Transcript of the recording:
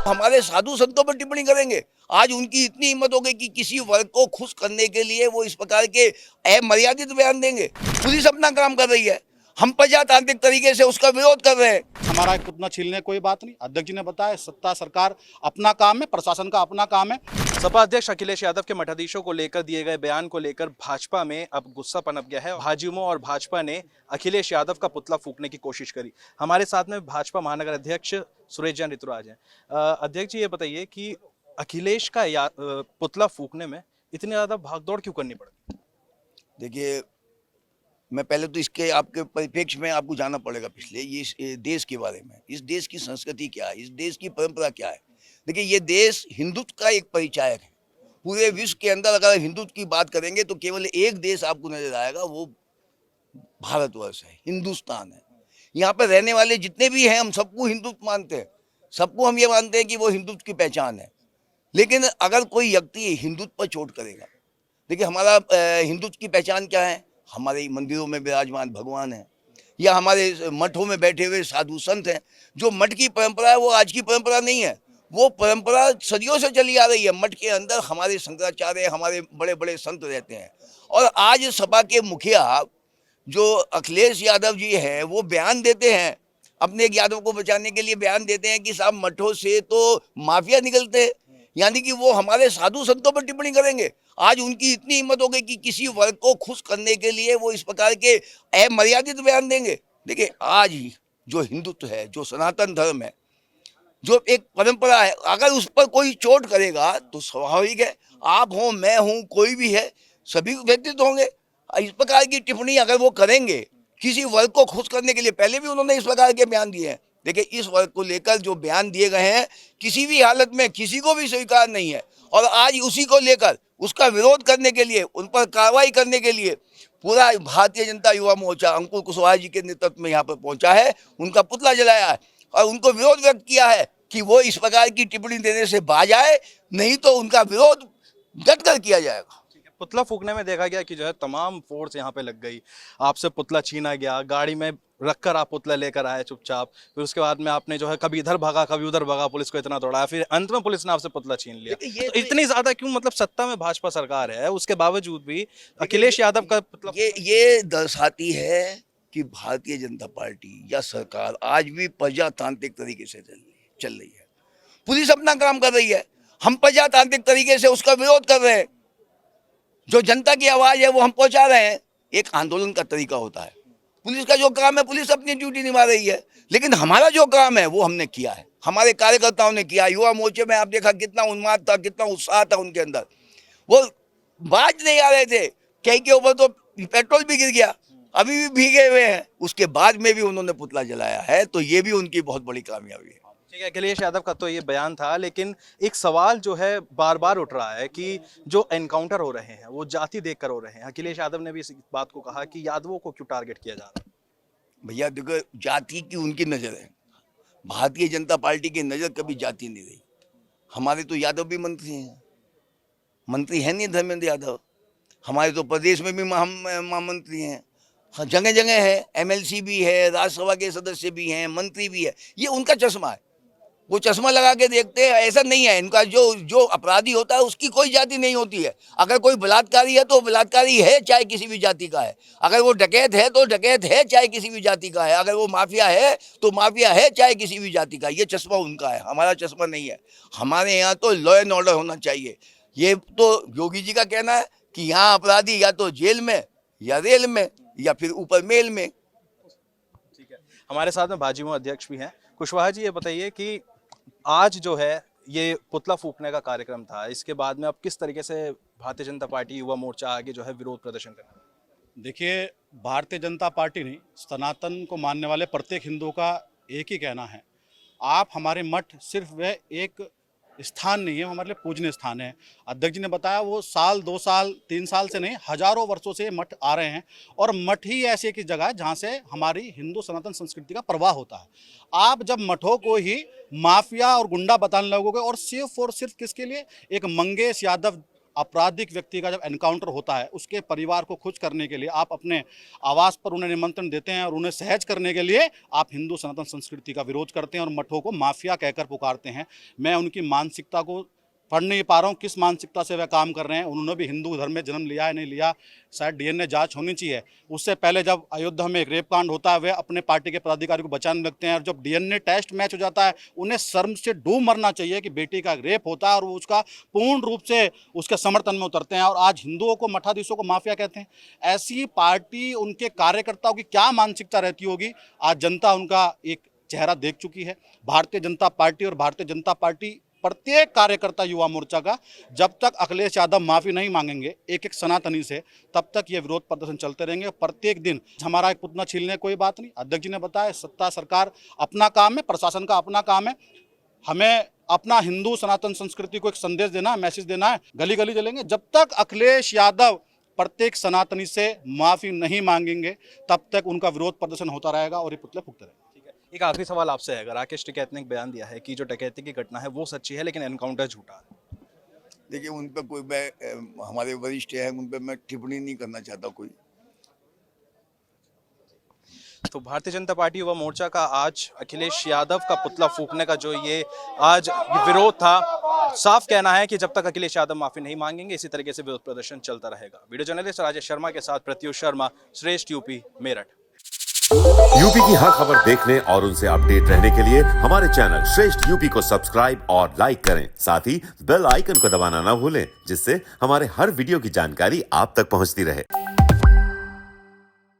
हमारे साधु संतों पर टिप्पणी करेंगे। आज उनकी इतनी हिम्मत हो गई कि किसी वर्ग को खुश करने के लिए वो इस प्रकार के अमर्यादित बयान देंगे। पुलिस अपना काम कर रही है, हम प्रजातांत्रिक तरीके से उसका विरोध कर रहे हैं। हमारा एक पुतना छीनने कोई बात नहीं। अध्यक्ष जी ने बताया सत्ता सरकार अपना काम है, प्रशासन का अपना काम है। सपा अध्यक्ष अखिलेश यादव के मठाधीशों को लेकर दिए गए बयान को लेकर भाजपा में अब गुस्सा पनप गया है। भाजयुमो और भाजपा ने अखिलेश यादव का पुतला फूंकने की कोशिश करी। हमारे साथ में भाजपा महानगर अध्यक्ष सुरेश जैन ऋतुराज हैं। अध्यक्ष जी, ये बताइए कि अखिलेश का पुतला फूंकने में इतनी ज्यादा भागदौड़ क्यों करनी पड़ी? देखिए, मैं पहले तो इसके आपके परिप्रेक्ष्य में आपको जानना पड़ेगा पिछले इस देश के बारे में। इस देश की संस्कृति क्या है, इस देश की परंपरा क्या है। देखिए, ये देश हिंदुत्व का एक परिचायक है। पूरे विश्व के अंदर अगर हिंदुत्व की बात करेंगे तो केवल एक देश आपको नजर आएगा, वो भारतवर्ष है, हिंदुस्तान है। यहाँ पर रहने वाले जितने भी हैं, हम सबको हिंदुत्व मानते हैं। सबको हम ये मानते हैं कि वो हिंदुत्व की पहचान है। लेकिन अगर कोई व्यक्ति हिंदुत्व पर चोट करेगा, देखिए हमारा हिंदुत्व की पहचान क्या है? हमारे मंदिरों में विराजमान भगवान है, या हमारे मठों में बैठे हुए साधु संत हैं। जो मठ की परंपरा है वो आज की परंपरा नहीं है, वो परंपरा सदियों से चली आ रही है। मठ के अंदर हमारे शंकराचार्य, हमारे बड़े बड़े संत रहते हैं। और आज सपा के मुखिया जो अखिलेश यादव जी हैं, वो बयान देते हैं, अपने एक यादव को बचाने के लिए बयान देते हैं कि साहब मठों से तो माफिया निकलते हैं, यानी कि वो हमारे साधु संतों पर टिप्पणी करेंगे। आज उनकी इतनी हिम्मत हो गई कि किसी वर्ग को खुश करने के लिए वो इस प्रकार के अमर्यादित बयान देंगे। देखिए, आज जो हिंदुत्व है, जो सनातन धर्म है, जो एक परंपरा है, अगर उस पर कोई चोट करेगा तो स्वाभाविक है, आप हो, मैं हूं, कोई भी है, सभी व्यतीत होंगे। इस प्रकार की टिप्पणी अगर वो करेंगे किसी वर्ग को खुश करने के लिए, पहले भी उन्होंने इस प्रकार के बयान दिए हैं। देखिए, इस वर्ग को लेकर जो बयान दिए गए हैं किसी भी हालत में किसी को भी स्वीकार नहीं है। और आज उसी को लेकर उसका विरोध करने के लिए, उन पर कार्रवाई करने के लिए पूरा भारतीय जनता युवा मोर्चा अंकुर कुशवाहा जी के नेतृत्व में यहाँ पर पहुंचा है, उनका पुतला जलाया है और उनको विरोध व्यक्त किया है कि वो इस प्रकार की टिप्पणी देने से बाज आए, नहीं तो उनका विरोध डट कर किया जाएगा। पुतला फूंकने में देखा गया कि जो है तमाम फोर्स यहाँ पे लग गई, आपसे पुतला छीना गया, गाड़ी में रखकर आप पुतला लेकर आए चुपचाप, फिर उसके बाद में आपने जो है कभी इधर भागा कभी उधर भागा, पुलिस को इतना दौड़ाया, फिर अंत में पुलिस ने आपसे पुतला छीन लिया। तो इतनी ज्यादा क्यों? मतलब सत्ता में भाजपा सरकार है, उसके बावजूद भी अखिलेश यादव का पुतला ये दर्शाती है कि भारतीय जनता पार्टी या सरकार आज भी प्रजातांत्रिक तरीके से चल रही है। पुलिस अपना काम कर रही है, हम प्रजातांत्रिक तरीके से उसका विरोध कर रहे हैं। जो जनता की आवाज है वो हम पहुंचा रहे हैं। एक आंदोलन का तरीका होता है, पुलिस का जो काम है, पुलिस अपनी ड्यूटी निभा रही है, लेकिन हमारा जो काम है वो हमने किया है, हमारे कार्यकर्ताओं ने किया। युवा मोर्चे में आप देखा कितना उन्माद था, कितना उत्साह था उनके अंदर, वो बाज नहीं आ रहे थे। कई के ऊपर तो पेट्रोल भी गिर गया, अभी भी भीगे हुए हैं, उसके बाद में भी उन्होंने पुतला जलाया है, तो ये भी उनकी बहुत बड़ी कामयाबी है। ठीक है, अखिलेश यादव का तो ये बयान था, लेकिन एक सवाल जो है बार बार उठ रहा है कि जो एनकाउंटर हो रहे हैं वो जाति देखकर हो रहे हैं। अखिलेश यादव ने भी इस बात को कहा कि यादवों को क्यों टारगेट किया जा रहा है। भैया देखो, जाति की उनकी नज़र है, भारतीय जनता पार्टी की नज़र कभी जाति नहीं रही। हमारे तो यादव भी मंत्री हैं, मंत्री हैं नहीं धर्मेंद्र यादव, हमारे तो प्रदेश में भी महामंत्री हैं, हाँ, जगह जगह है, एमएलसी भी है, राज्यसभा के सदस्य भी हैं, मंत्री भी है। ये उनका चश्मा है, वो चश्मा लगा के देखते हैं। ऐसा नहीं है, इनका जो अपराधी होता है उसकी कोई जाति नहीं होती है। अगर कोई बलात्कारी है तो बलात्कारी है, चाहे किसी भी जाति का है। अगर वो डकैत है तो डकैत है, चाहे किसी भी जाति का है। अगर वो माफिया है तो माफिया है, चाहे किसी भी जाति का। ये चश्मा उनका है, हमारा चश्मा नहीं है। हमारे यहाँ तो लॉ एंड ऑर्डर होना चाहिए। ये तो योगी जी का कहना है कि यहाँ अपराधी या तो जेल में या रेल में या फिर ऊपर मेल में। ठीक है, हमारे साथ में भाजपा अध्यक्ष भी हैं। कुशवाहा जी, ये बताइए कि आज जो है ये पुतला फूंकने का कार्यक्रम था, इसके बाद में अब किस तरीके से भारतीय जनता पार्टी युवा मोर्चा आगे जो है विरोध प्रदर्शन करना है? देखिए, भारतीय जनता पार्टी नहीं, सनातन को मानने वाले प्रत्येक हिंदू का एक ही कहना है, आप हमारे मठ सिर्फ वह एक स्थान नहीं है, हमारे लिए पूजनीय स्थान है। अध्यक्ष जी ने बताया वो साल 2 साल 3 साल से नहीं, हजारों वर्षों से मठ आ रहे हैं, और मठ ही ऐसी एक जगह है जहाँ से हमारी हिंदू सनातन संस्कृति का प्रवाह होता है। आप जब मठों को ही माफिया और गुंडा बताने लगोगे, और सिर्फ किसके लिए, एक मंगेश यादव आपराधिक व्यक्ति का जब एनकाउंटर होता है, उसके परिवार को खुश करने के लिए आप अपने आवास पर उन्हें निमंत्रण देते हैं और उन्हें सहज करने के लिए आप हिंदू सनातन संस्कृति का विरोध करते हैं और मठों को माफिया कहकर पुकारते हैं। मैं उनकी मानसिकता को पढ़ नहीं पा रहा हूँ, किस मानसिकता से वह काम कर रहे हैं। उन्होंने भी हिंदू धर्म में जन्म लिया है नहीं लिया, शायद डीएनए जांच होनी चाहिए। उससे पहले जब अयोध्या में एक रेप कांड होता है, वे अपने पार्टी के पदाधिकारी को बचाने लगते हैं और जब डीएनए टेस्ट मैच हो जाता है, उन्हें शर्म से डूब मरना चाहिए कि बेटी का रेप होता है और वो उसका पूर्ण रूप से उसके समर्थन में उतरते हैं और आज हिंदुओं को, मठाधीशों को माफिया कहते हैं। ऐसी पार्टी, उनके कार्यकर्ताओं की क्या मानसिकता रहती होगी, आज जनता उनका एक चेहरा देख चुकी है। भारतीय जनता पार्टी और भारतीय जनता पार्टी प्रत्येक कार्यकर्ता युवा मोर्चा का, जब तक अखिलेश यादव माफी नहीं मांगेंगे एक एक सनातनी से, तब तक ये विरोध प्रदर्शन चलते रहेंगे। प्रत्येक दिन हमारा एक पुतना छीलने कोई बात नहीं। अध्यक्ष जी ने बताया, सत्ता सरकार अपना काम है, प्रशासन का अपना काम है। हमें अपना हिंदू सनातन संस्कृति को एक संदेश देना है, मैसेज देना है। गली गली चलेंगे। जब तक अखिलेश यादव प्रत्येक सनातनी से माफी नहीं मांगेंगे, तब तक उनका विरोध प्रदर्शन होता रहेगा और ये पुतले फूकते रहेंगे। एक आखिरी सवाल आपसे है, राकेश टिकैत ने एक बयान दिया है कि जो डकैती की घटना है वो सच्ची है लेकिन एनकाउंटर झूठा है। देखिए, उन पर कोई मैं हमारे वरिष्ठ हैं, उन पर मैं टिप्पणी नहीं करना चाहता कोई। तो भारतीय जनता पार्टी युवा मोर्चा का आज अखिलेश यादव का पुतला फूकने का जो ये आज विरोध था, साफ कहना है कि जब तक अखिलेश यादव माफी नहीं मांगेंगे इसी तरीके से विरोध प्रदर्शन चलता रहेगा। वीडियो जर्नलिस्ट राजेश शर्मा के साथ प्रत्युष शर्मा, श्रेष्ठ यूपी, मेरठ। यूपी की हर खबर देखने और उनसे अपडेट रहने के लिए हमारे चैनल श्रेष्ठ यूपी को सब्सक्राइब और लाइक करें। साथ ही बेल आइकन को दबाना ना भूलें, जिससे हमारे हर वीडियो की जानकारी आप तक पहुंचती रहे।